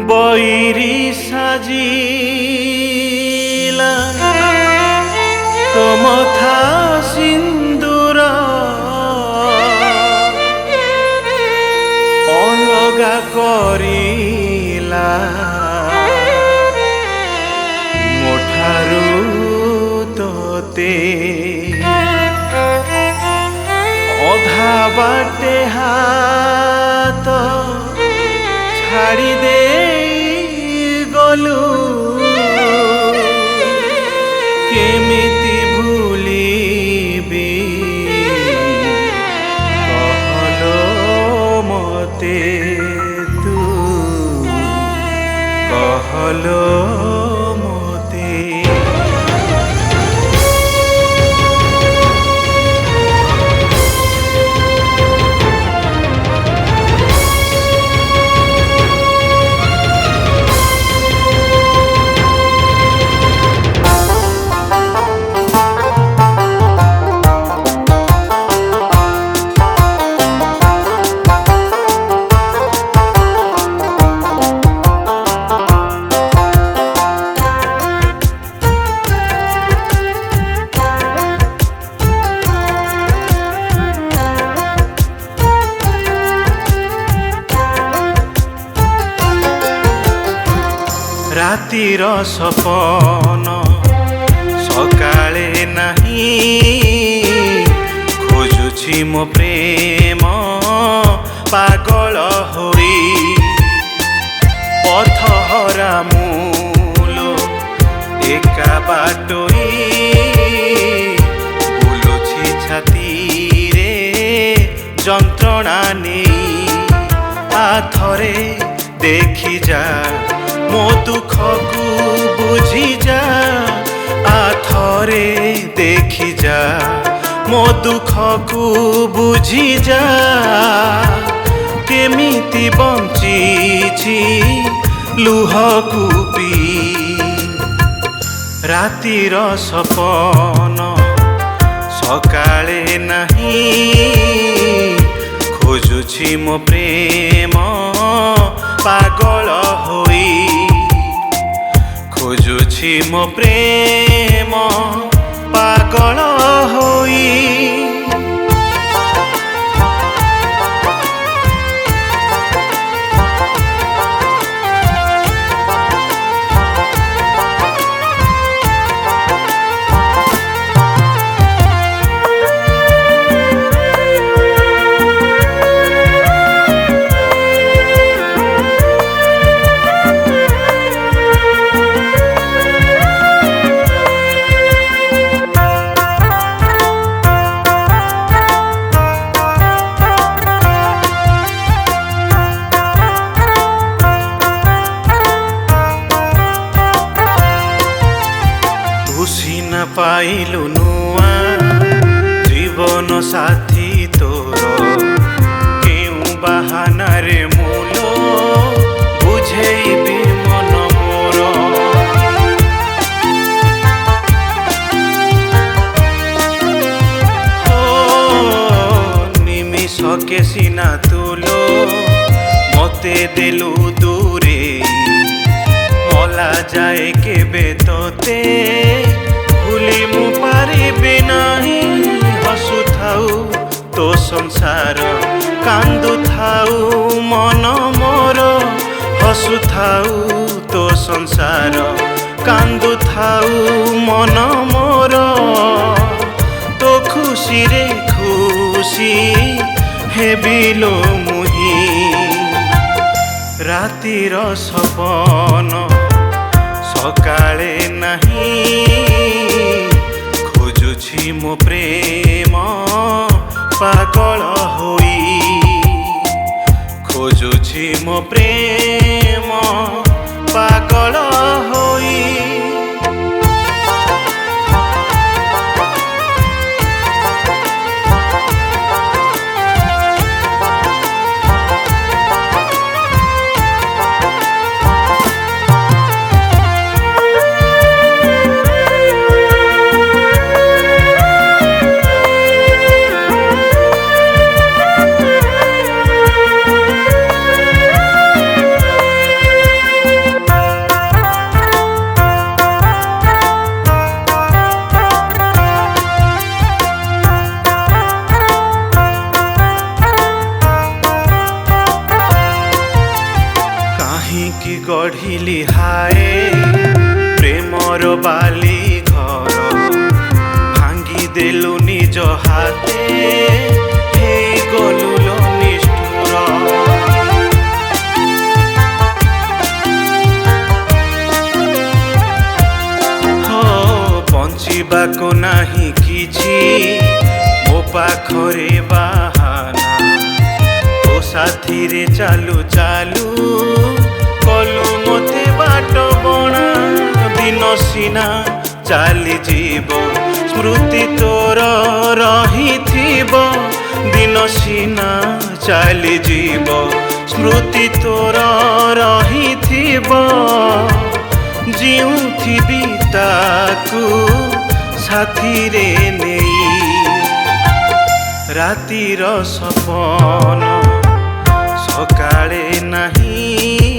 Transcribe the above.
বৈরি সাজিলা তমথা সিন্দুর অলগা করিলা মোঠারু তোতে অধা বাটে হাত ছাড়ি দে গলু কেমিতি ভুলিবি কহলো মতে তু কহলো মতে রাতির সপন সকালে নাহি খোঁজুছি মো প্রেম পাগল হই পথহরা মূল একা বাটই বুলুছি ছাতিরে যন্ত্রণা নেই আথরে দেখি যা মো দুঃখকু বুঝি যা আথরে দেখি যা মো দুঃখকু বুঝি যা কেমিতি বঞ্চিছি লুহকু পি রাতির সপন সকালে নাহি খোঁজুছি মো প্রেম পাগল হই খোঁজুছি মো প্রেম পাগল হই পাইলু নুয়া জীবন সাথী তোর কেউ বাহানারে মূল বুঝেইবি মন মোর নিমিষকে সিনা তুলো মতে দেলু দূরে মলা যায় কেবে তোতে ভুলি মু পারিবি নাহি হসু থাউ তো সংসার কান্দু থাউ মন মোর হসু থাউ তো সংসার কান্দু থাউ মন মোর তো খুশিরে খুশি হেবিলো মুহি রাতির সপন সকালে নাহি খোঁজুছি মো প্রেম পাগল হই খোঁজুছি মো প্রেম পাগল হই କାହିଁକି ଗଢ଼ିଲି ହାଏ ପ୍ରେମର ବାଲି ଘର ଭାଙ୍ଗି ଦେଲୁ ନିଜ ହାତେ ହେଇଗଲୁ ଲୋ ନିଷ୍ଠୁର ବଞ୍ଚିବାକୁ ନାହିଁ କିଛି ମୋ ପାଖରେ ବାହାନା ତୋ ସାଥିରେ ଚାଲୁ ଚାଲୁ କଲୁ ମୋତେ ବାଟ ବଣା ଦିନ ସିନା ଚାଲିଯିବ ସ୍ମୃତି ତୋର ରହିଥିବ ଦିନ ସିନା ଚାଲିଯିବ ସ୍ମୃତି ତୋର ରହିଥିବ ଯେଉଁଥିବି ତାକୁ ସାଥିରେ ନେଇ ରାତିର ସପନ ସକାଳେ ନାହିଁ